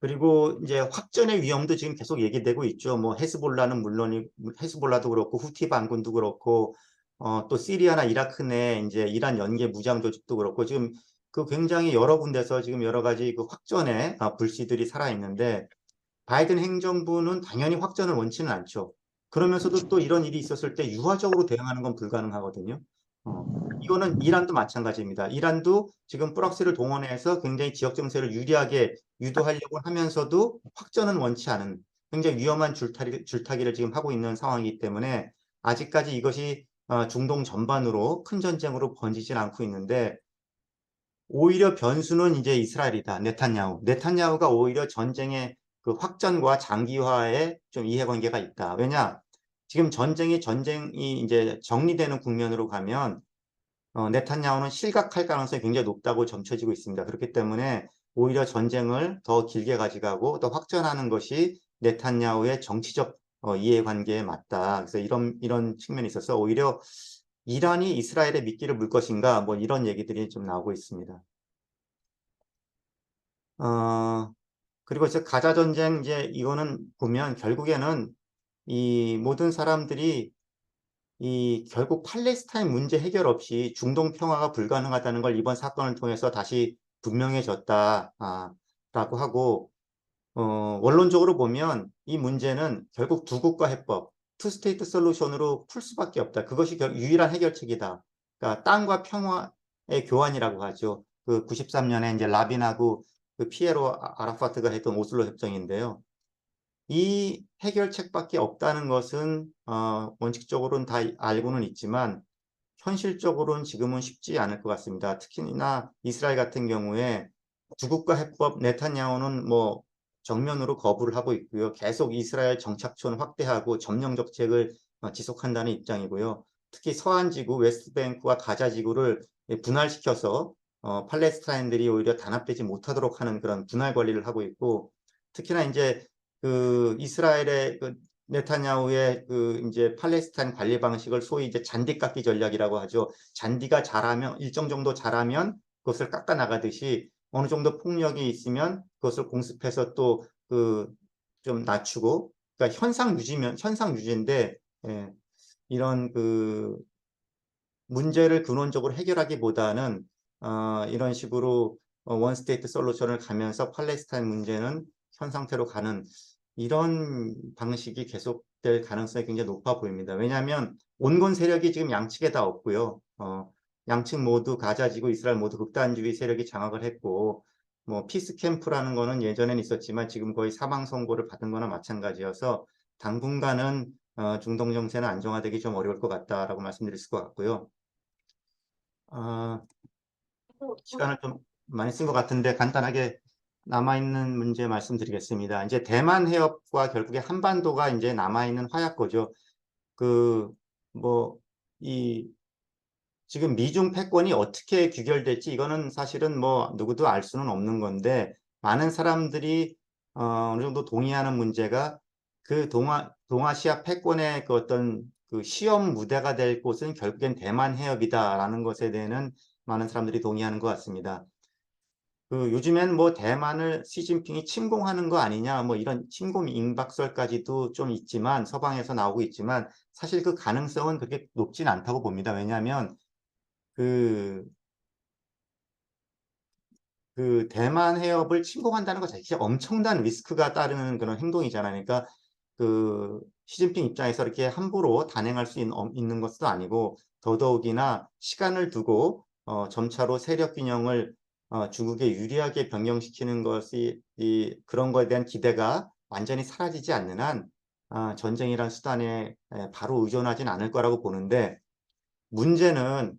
그리고 이제 확전의 위험도 지금 계속 얘기되고 있죠. 뭐 헤스볼라는 물론이 헤스볼라도 그렇고 후티 반군도 그렇고 또 시리아나 이라크 내 이제 이란 연계 무장 조직도 그렇고 지금 그 굉장히 여러 군데서 지금 여러 가지 그 확전의 불씨들이 살아 있는데 바이든 행정부는 당연히 확전을 원치는 않죠. 그러면서도 또 이런 일이 있었을 때 유화적으로 대응하는 건 불가능하거든요. 이거는 이란도 마찬가지입니다. 이란도 지금 프락시를 동원해서 굉장히 지역 정세를 유리하게 유도하려고 하면서도 확전은 원치 않은 굉장히 위험한 줄타기를 지금 하고 있는 상황이기 때문에 아직까지 이것이 중동 전반으로 큰 전쟁으로 번지진 않고 있는데 오히려 변수는 이제 이스라엘이다. 네탄야후가 오히려 전쟁의 그 확전과 장기화에 좀 이해관계가 있다. 왜냐? 지금 전쟁이 이제 정리되는 국면으로 가면 네탄야후는 실각할 가능성이 굉장히 높다고 점쳐지고 있습니다. 그렇기 때문에 오히려 전쟁을 더 길게 가져가고 더 확전하는 것이 네탄야후의 정치적 이해관계에 맞다. 그래서 이런 측면이 있어서 오히려 이란이 이스라엘의 미끼를 물 것인가 뭐 이런 얘기들이 좀 나오고 있습니다. 그리고 이제 가자 전쟁 이제 이거는 보면 결국에는 이 모든 사람들이 이 결국 팔레스타인 문제 해결 없이 중동 평화가 불가능하다는 걸 이번 사건을 통해서 다시 분명해졌다. 라고 하고 원론적으로 보면 이 문제는 결국 두 국가 해법, 투 스테이트 솔루션으로 풀 수밖에 없다. 그것이 유일한 해결책이다. 그러니까 땅과 평화의 교환이라고 하죠. 그 93년에 이제 라빈하고 그 피에로 아라파트가 했던 오슬로 협정인데요. 이 해결책밖에 없다는 것은 원칙적으로는 다 알고는 있지만 현실적으로는 지금은 쉽지 않을 것 같습니다. 특히나 이스라엘 같은 경우에 두 국가 해법 네타냐후는 뭐 정면으로 거부를 하고 있고요. 계속 이스라엘 정착촌 확대하고 점령 정책을 지속한다는 입장이고요. 특히 서한 지구, 웨스트뱅크와 가자 지구를 분할시켜서 팔레스타인들이 오히려 단합되지 못하도록 하는 그런 분할 관리를 하고 있고 특히나 이제 그 이스라엘의 그 네타냐후의 그 이제 팔레스타인 관리 방식을 소위 이제 잔디 깎기 전략이라고 하죠. 잔디가 자라면 일정 정도 자라면 그것을 깎아 나가듯이 어느 정도 폭력이 있으면 그것을 공습해서 또 그 좀 낮추고 그러니까 현상 유지인데 예, 이런 문제를 근원적으로 해결하기보다는 이런 식으로 원 스테이트 솔루션을 가면서 팔레스타인 문제는 현 상태로 가는 이런 방식이 계속될 가능성이 굉장히 높아 보입니다. 왜냐하면 온건 세력이 지금 양측에 다 없고요. 양측 모두 가자지구 이스라엘 모두 극단주의 세력이 장악을 했고 뭐 피스 캠프라는 거는 예전엔 있었지만 지금 거의 사망 선고를 받은 거나 마찬가지여서 당분간은 중동 정세는 안정화되기 좀 어려울 것 같다라고 말씀드릴 수 같고요. 시간을 좀 많이 쓴 것 같은데 간단하게 남아있는 문제 말씀드리겠습니다. 이제 대만 해협과 결국에 한반도가 이제 남아있는 화약고죠. 지금 미중 패권이 어떻게 귀결될지 이거는 사실은 뭐 누구도 알 수는 없는 건데 많은 사람들이 어느 정도 동의하는 문제가 그 동아시아 패권의 그 어떤 그 시험 무대가 될 곳은 결국엔 대만 해협이다라는 것에 대해서는 많은 사람들이 동의하는 것 같습니다. 요즘엔 뭐 대만을 시진핑이 침공하는 거 아니냐 뭐 이런 침공 임박설까지도 좀 있지만 서방에서 나오고 있지만 사실 그 가능성은 그렇게 높진 않다고 봅니다. 왜냐하면 그, 대만 해협을 침공한다는 것 자체가 엄청난 리스크가 따르는 그런 행동이잖아요. 그러니까 시진핑 입장에서 이렇게 함부로 단행할 수 있는 것도 아니고 더더욱이나 시간을 두고 점차로 세력 균형을 중국에 유리하게 변경시키는 것이 그런 것에 대한 기대가 완전히 사라지지 않는 한 전쟁이란 수단에 바로 의존하진 않을 거라고 보는데 문제는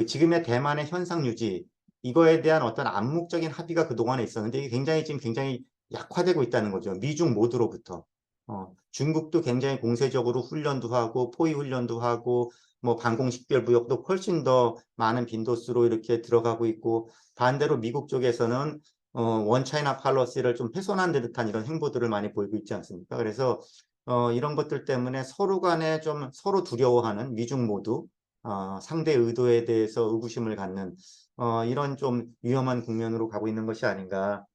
지금의 대만의 현상 유지, 이거에 대한 어떤 암묵적인 합의가 그동안에 있었는데 이게 굉장히 약화되고 있다는 거죠. 미중 모두로부터. 중국도 굉장히 공세적으로 훈련도 하고 포위 훈련도 하고 뭐 방공식별 무역도 훨씬 더 많은 빈도수로 이렇게 들어가고 있고 반대로 미국 쪽에서는 원차이나 팔러시를 좀 훼손한 듯한 이런 행보들을 많이 보이고 있지 않습니까? 그래서 이런 것들 때문에 서로 간에 좀 서로 두려워하는 미중 모두 상대 의도에 대해서 의구심을 갖는 이런 좀 위험한 국면으로 가고 있는 것이 아닌가.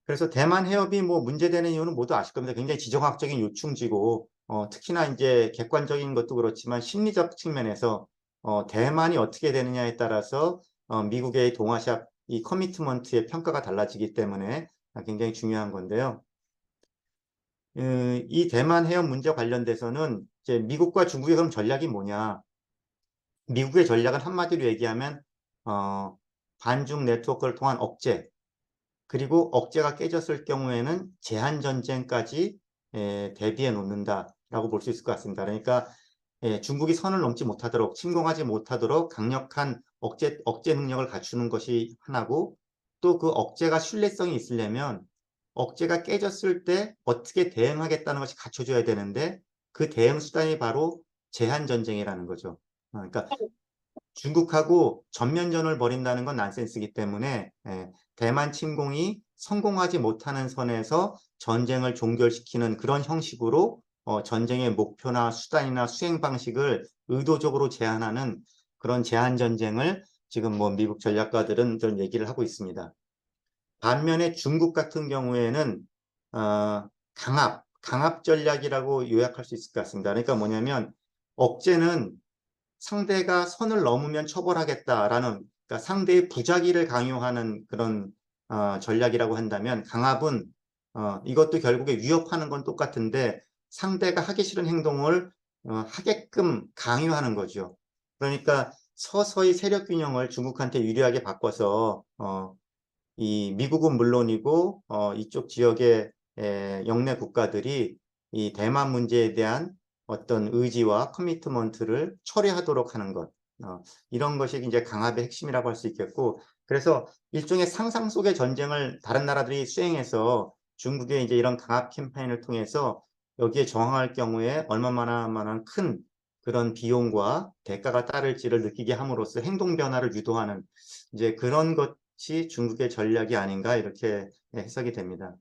그래서 대만 해협이 뭐 문제되는 이유는 모두 아실 겁니다. 굉장히 지정학적인 요충지고 특히나 이제 객관적인 것도 그렇지만 심리적 측면에서 대만이 어떻게 되느냐에 따라서 미국의 동아시아 이 커미트먼트의 평가가 달라지기 때문에 굉장히 중요한 건데요. 이 대만 해협 문제 관련돼서는 이제 미국과 중국의 그럼 전략이 뭐냐? 미국의 전략은 한마디로 얘기하면 반중 네트워크를 통한 억제 그리고 억제가 깨졌을 경우에는 제한 전쟁까지 대비해 놓는다라고 볼 수 있을 것 같습니다. 그러니까 중국이 선을 넘지 못하도록 침공하지 못하도록 강력한 억제 능력을 갖추는 것이 하나고 또 그 억제가 신뢰성이 있으려면 억제가 깨졌을 때 어떻게 대응하겠다는 것이 갖춰져야 되는데 그 대응 수단이 바로 제한 전쟁이라는 거죠. 그러니까 중국하고 전면전을 벌인다는 건 난센스이기 때문에 대만 침공이 성공하지 못하는 선에서 전쟁을 종결시키는 그런 형식으로 전쟁의 목표나 수단이나 수행 방식을 의도적으로 제한하는 그런 제한 전쟁을 지금 뭐 미국 전략가들은 좀 얘기를 하고 있습니다. 반면에 중국 같은 경우에는 강압 전략이라고 요약할 수 있을 것 같습니다. 그러니까 뭐냐면 억제는 상대가 선을 넘으면 처벌하겠다라는 그러니까 상대의 부작위를 강요하는 그런 전략이라고 한다면 강압은 이것도 결국에 위협하는 건 똑같은데 상대가 하기 싫은 행동을 하게끔 강요하는 거죠. 그러니까 서서히 세력 균형을 중국한테 유리하게 바꿔서 이 미국은 물론이고 이쪽 지역의 영내 국가들이 이 대만 문제에 대한 어떤 의지와 커미트먼트를 처리하도록 하는 것 이런 것이 이제 강압의 핵심이라고 할 수 있겠고 그래서 일종의 상상 속의 전쟁을 다른 나라들이 수행해서 중국의 이제 이런 강압 캠페인을 통해서 여기에 저항할 경우에 얼마만한 큰 그런 비용과 대가가 따를지를 느끼게 함으로써 행동 변화를 유도하는 이제 그런 것이 중국의 전략이 아닌가 이렇게 해석이 됩니다.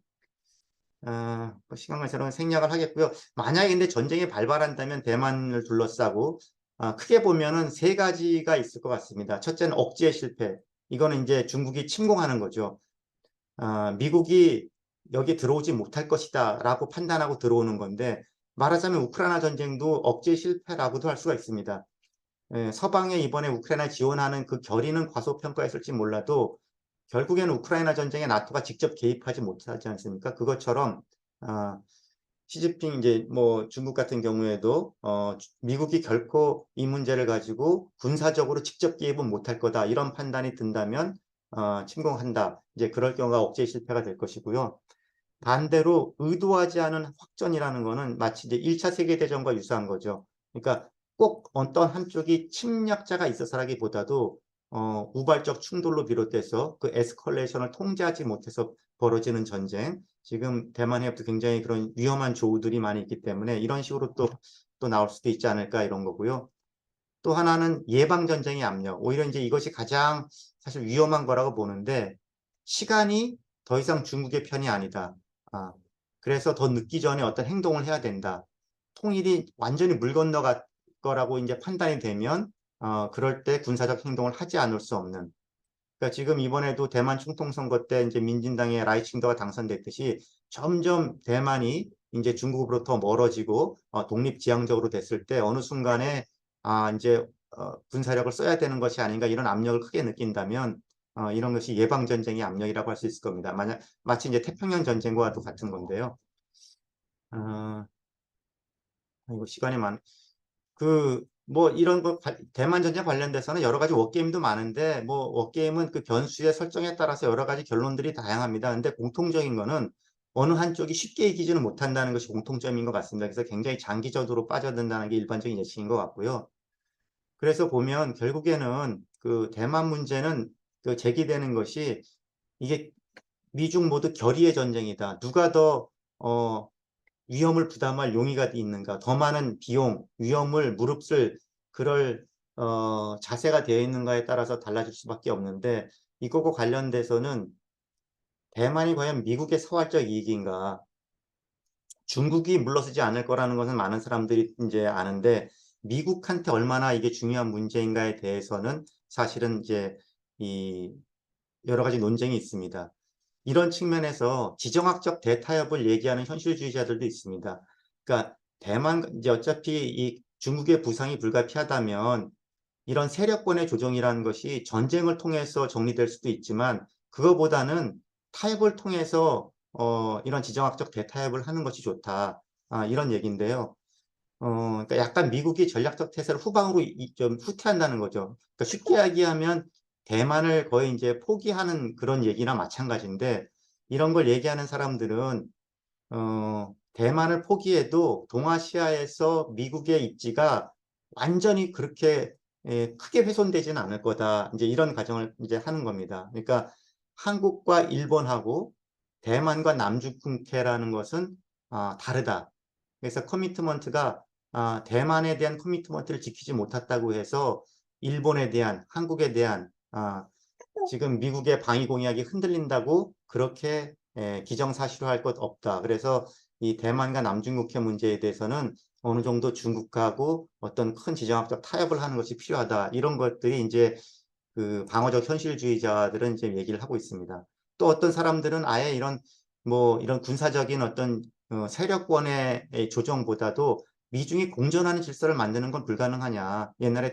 뭐 시간 관계상 생략을 하겠고요. 만약에 근데 전쟁이 발발한다면 대만을 둘러싸고 크게 보면은 세 가지가 있을 것 같습니다. 첫째는 억제 실패. 이거는 이제 중국이 침공하는 거죠. 미국이 여기 들어오지 못할 것이다 라고 판단하고 들어오는 건데 말하자면 우크라이나 전쟁도 억제 실패라고도 할 수가 있습니다. 예, 서방에 이번에 우크라이나 지원하는 그 결의는 과소평가했을지 몰라도 결국에는 우크라이나 전쟁에 나토가 직접 개입하지 못하지 않습니까? 그것처럼 아, 시진핑 이제 뭐 중국 같은 경우에도 미국이 결코 이 문제를 가지고 군사적으로 직접 개입은 못할 거다 이런 판단이 든다면 침공한다. 이제 그럴 경우가 억제 실패가 될 것이고요. 반대로 의도하지 않은 확전이라는 거는 마치 이제 1차 세계대전과 유사한 거죠. 그러니까 꼭 어떤 한쪽이 침략자가 있어서라기보다도 우발적 충돌로 비롯돼서 그 에스컬레이션을 통제하지 못해서 벌어지는 전쟁. 지금 대만 해협도 굉장히 그런 위험한 조우들이 많이 있기 때문에 이런 식으로 또 나올 수도 있지 않을까 이런 거고요. 또 하나는 예방전쟁의 압력. 오히려 이제 이것이 가장 사실 위험한 거라고 보는데 시간이 더 이상 중국의 편이 아니다. 아, 그래서 더 늦기 전에 어떤 행동을 해야 된다. 통일이 완전히 물 건너갈 거라고 이제 판단이 되면 그럴 때 군사적 행동을 하지 않을 수 없는. 그러니까 지금 이번에도 대만 총통선거 때 이제 민진당의 라이칭더가 당선됐듯이 점점 대만이 이제 중국으로부터 멀어지고 독립지향적으로 됐을 때 어느 순간에 이제 군사력을 써야 되는 것이 아닌가 이런 압력을 크게 느낀다면 이런 것이 예방전쟁의 압력이라고 할 수 있을 겁니다. 마치 이제 태평양 전쟁과도 같은 건데요. 이거 시간이 뭐 이런 거 대만 전쟁 관련돼서는 여러 가지 워게임도 많은데 뭐 워게임은 그 변수의 설정에 따라서 여러 가지 결론들이 다양합니다. 근데 공통적인 거는 어느 한쪽이 쉽게 이기지는 못한다는 것이 공통점인 것 같습니다. 그래서 굉장히 장기전으로 빠져든다는 게 일반적인 예측인 것 같고요. 그래서 보면 결국에는 그 대만 문제는 그 제기되는 것이 이게 미중 모두 결의의 전쟁이다. 누가 더 위험을 부담할 용의가 있는가, 더 많은 비용, 위험을 무릅쓸 그럴 자세가 되어 있는가에 따라서 달라질 수밖에 없는데 이거과 관련돼서는 대만이 과연 미국의 사활적 이익인가, 중국이 물러서지 않을 거라는 것은 많은 사람들이 이제 아는데 미국한테 얼마나 이게 중요한 문제인가에 대해서는 사실은 이제 이 여러 가지 논쟁이 있습니다. 이런 측면에서 지정학적 대타협을 얘기하는 현실주의자들도 있습니다. 그러니까 대만 이제 어차피 이 중국의 부상이 불가피하다면 이런 세력권의 조정이라는 것이 전쟁을 통해서 정리될 수도 있지만 그거보다는 타협을 통해서 이런 지정학적 대타협을 하는 것이 좋다. 이런 얘기인데요. 그러니까 약간 미국이 전략적 태세를 후방으로 좀 후퇴한다는 거죠. 그러니까 쉽게 이야기하면 대만을 거의 이제 포기하는 그런 얘기나 마찬가지인데 이런 걸 얘기하는 사람들은 대만을 포기해도 동아시아에서 미국의 입지가 완전히 그렇게 크게 훼손되지는 않을 거다. 이제 이런 가정을 이제 하는 겁니다. 그러니까 한국과 일본하고 대만과 남중국해라는 것은 다르다. 그래서 커미트먼트가 대만에 대한 커미트먼트를 지키지 못했다고 해서 일본에 대한 한국에 대한 지금 미국의 방위 공약이 흔들린다고 그렇게 기정사실화할 것 없다. 그래서 이 대만과 남중국해 문제에 대해서는 어느 정도 중국하고 어떤 큰 지정학적 타협을 하는 것이 필요하다. 이런 것들이 이제 그 방어적 현실주의자들은 이제 얘기를 하고 있습니다. 또 어떤 사람들은 아예 이런 군사적인 어떤 세력권의 조정보다도 미중이 공존하는 질서를 만드는 건 불가능하냐. 옛날에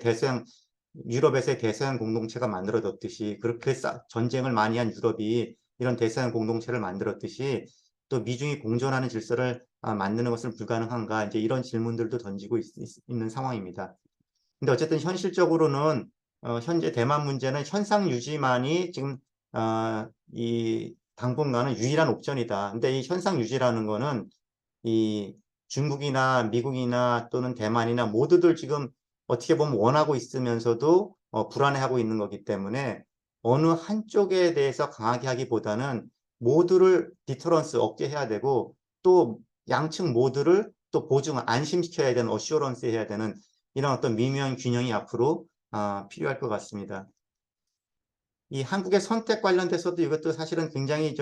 유럽에서의 대서양 공동체가 만들어졌듯이 그렇게 전쟁을 많이 한 유럽이 이런 대서양 공동체를 만들었듯이 또 미중이 공존하는 질서를 만드는 것은 불가능한가 이제 이런 질문들도 던지고 있는 상황입니다. 근데 어쨌든 현실적으로는 현재 대만 문제는 현상 유지만이 지금 이 당분간은 유일한 옵션이다. 근데 이 현상 유지라는 거는 이 중국이나 미국이나 또는 대만이나 모두들 지금 어떻게 보면 원하고 있으면서도 불안해하고 있는 거기 때문에 어느 한쪽에 대해서 강하게 하기보다는 모두를 디터런스 억제해야 되고 또 양측 모두를 또 안심시켜야 되는 어슈어런스 해야 되는 이런 어떤 미묘한 균형이 앞으로 필요할 것 같습니다. 이 한국의 선택 관련돼서도 이것도 사실은 굉장히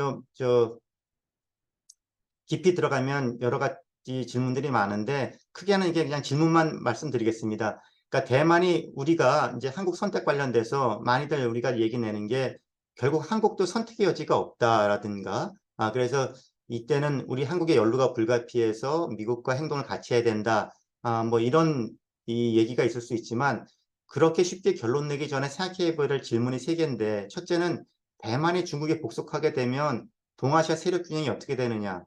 깊이 들어가면 여러 가지 질문들이 많은데 크게는 이게 그냥 질문만 말씀드리겠습니다. 그러니까 대만이 우리가 이제 한국 선택 관련돼서 많이들 우리가 얘기 내는 게 결국 한국도 선택의 여지가 없다라든가 그래서 이때는 우리 한국의 연루가 불가피해서 미국과 행동을 같이 해야 된다. 뭐 이런 이 얘기가 있을 수 있지만 그렇게 쉽게 결론 내기 전에 생각해 봐야 될 질문이 세 개인데 첫째는 대만이 중국에 복속하게 되면 동아시아 세력 균형이 어떻게 되느냐.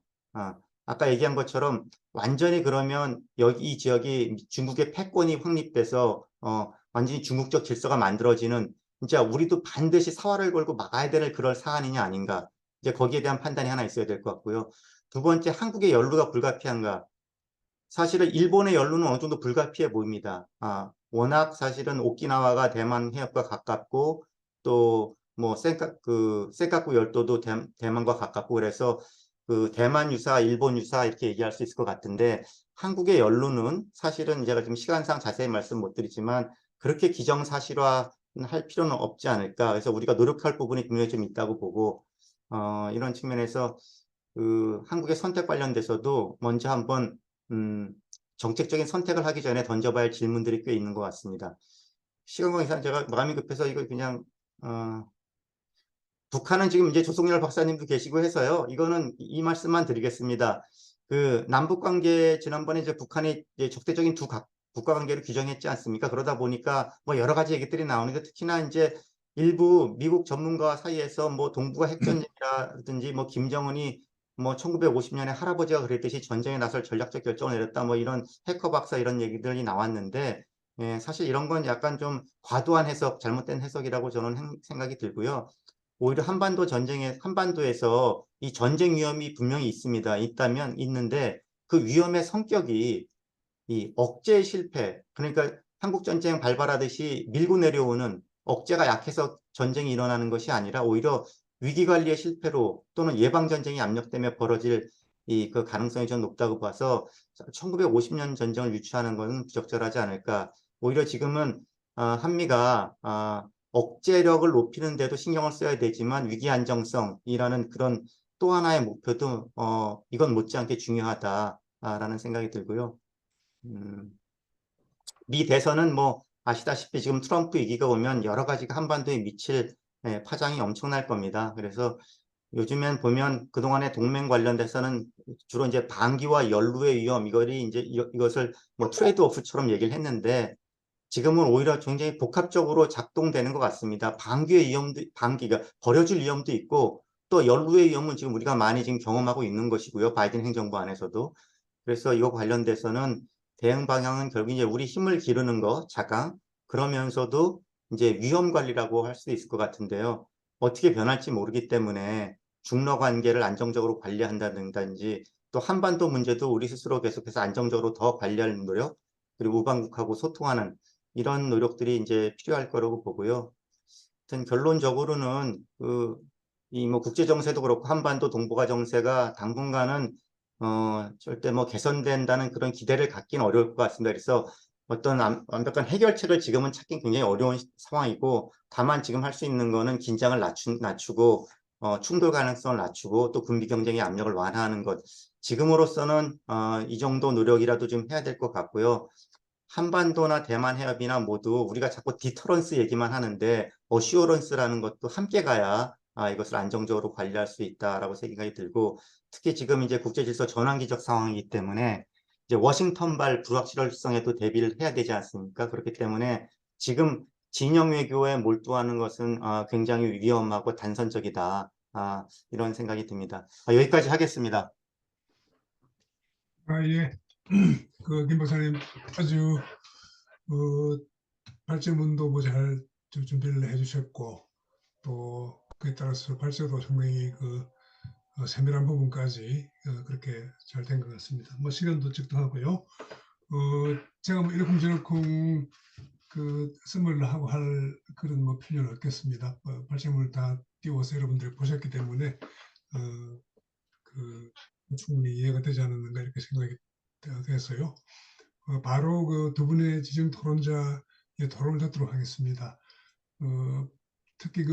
아까 얘기한 것처럼 완전히 그러면 여기 이 지역이 중국의 패권이 확립돼서 완전히 중국적 질서가 만들어지는 진짜 우리도 반드시 사활을 걸고 막아야 되는 그런 사안이냐 아닌가. 이제 거기에 대한 판단이 하나 있어야 될 것 같고요. 두 번째, 한국의 연루가 불가피한가. 사실은 일본의 연루는 어느 정도 불가피해 보입니다. 워낙 사실은 오키나와가 대만 해협과 가깝고 또 뭐 센카쿠 열도도 대만과 가깝고 그래서 그 대만 유사, 일본 유사 이렇게 얘기할 수 있을 것 같은데 한국의 연루는 사실은 제가 지금 시간상 자세히 말씀 못 드리지만 그렇게 기정사실화 할 필요는 없지 않을까. 그래서 우리가 노력할 부분이 분명히 좀 있다고 보고 이런 측면에서 그 한국의 선택 관련돼서도 먼저 한번 정책적인 선택을 하기 전에 던져봐야 할 질문들이 꽤 있는 것 같습니다. 시간 관계상 제가 마음이 급해서 이거 그냥 북한은 지금 이제 조성열 박사님도 계시고 해서요. 이거는 이 말씀만 드리겠습니다. 그 남북 관계 지난번에 이제 북한이 이제 적대적인 국가 관계를 규정했지 않습니까? 그러다 보니까 뭐 여러 가지 얘기들이 나오는데 특히나 이제 일부 미국 전문가 사이에서 뭐 동북아 핵전쟁이라든지 뭐 김정은이 뭐 1950년에 할아버지가 그랬듯이 전쟁에 나설 전략적 결정을 내렸다 뭐 이런 해커 박사 이런 얘기들이 나왔는데 사실 이런 건 약간 좀 과도한 해석, 잘못된 해석이라고 저는 생각이 들고요. 오히려 한반도에서 이 전쟁 위험이 분명히 있습니다. 있는데 그 위험의 성격이 이 억제 실패, 그러니까 한국 전쟁 발발하듯이 밀고 내려오는 억제가 약해서 전쟁이 일어나는 것이 아니라 오히려 위기 관리의 실패로 또는 예방 전쟁의 압력 때문에 벌어질 그 가능성이 좀 높다고 봐서 1950년 전쟁을 유추하는 것은 부적절하지 않을까. 오히려 지금은 한미가 억제력을 높이는 데도 신경을 써야 되지만 위기 안정성이라는 그런 또 하나의 목표도 이건 못지않게 중요하다라는 생각이 들고요. 미 대선은 뭐 아시다시피 지금 트럼프 위기가 오면 여러 가지가 한반도에 미칠 파장이 엄청날 겁니다. 그래서 요즘엔 보면 그동안의 동맹 관련돼서는 주로 이제 방기와 연루의 위험 이것을 뭐 트레이드 오프처럼 얘기를 했는데 지금은 오히려 굉장히 복합적으로 작동되는 것 같습니다. 방기가 버려질 위험도 있고 또 연루의 위험은 지금 우리가 많이 지금 경험하고 있는 것이고요. 바이든 행정부 안에서도. 그래서 이거 관련돼서는 대응 방향은 결국 이제 우리 힘을 기르는 거, 자강, 그러면서도 이제 위험 관리라고 할 수 있을 것 같은데요. 어떻게 변할지 모르기 때문에 중러 관계를 안정적으로 관리한다든지 또 한반도 문제도 우리 스스로 계속해서 안정적으로 더 관리할 노력, 그리고 우방국하고 소통하는 이런 노력들이 이제 필요할 거라고 보고요. 하여튼 결론적으로는 이 뭐 국제 정세도 그렇고 한반도 동북아 정세가 당분간은 절대 뭐 개선된다는 그런 기대를 갖기는 어려울 것 같습니다. 그래서 어떤 완벽한 해결책을 지금은 찾긴 굉장히 어려운 상황이고 다만 지금 할 수 있는 거는 긴장을 낮추고 충돌 가능성을 낮추고 또 군비 경쟁의 압력을 완화하는 것. 지금으로서는 이 정도 노력이라도 좀 해야 될 것 같고요. 한반도나 대만 해협이나 모두 우리가 자꾸 디터런스 얘기만 하는데 어슈어런스라는 것도 함께 가야 이것을 안정적으로 관리할 수 있다라고 생각이 들고 특히 지금 이제 국제질서 전환기적 상황이기 때문에 이제 워싱턴발 불확실성에도 대비를 해야 되지 않습니까? 그렇기 때문에 지금 진영 외교에 몰두하는 것은 굉장히 위험하고 단선적이다. 이런 생각이 듭니다. 여기까지 하겠습니다. 예. 김 박사님 아주 발제문도 뭐 잘 준비를 해주셨고 또 그에 따라서 발제도 상당히 세밀한 부분까지 그렇게 잘 된 것 같습니다. 뭐 시간도 적당하고요. 제가 뭐 이러쿵저러쿵 선물을 하고 할 그런 뭐 필요는 없겠습니다. 발제문을 다 띄워서 여러분들이 보셨기 때문에 충분히 이해가 되지 않았는가 이렇게 생각이 돼서요. 바로 두 분의 지정 토론자의 토론을 듣도록 하겠습니다. 특히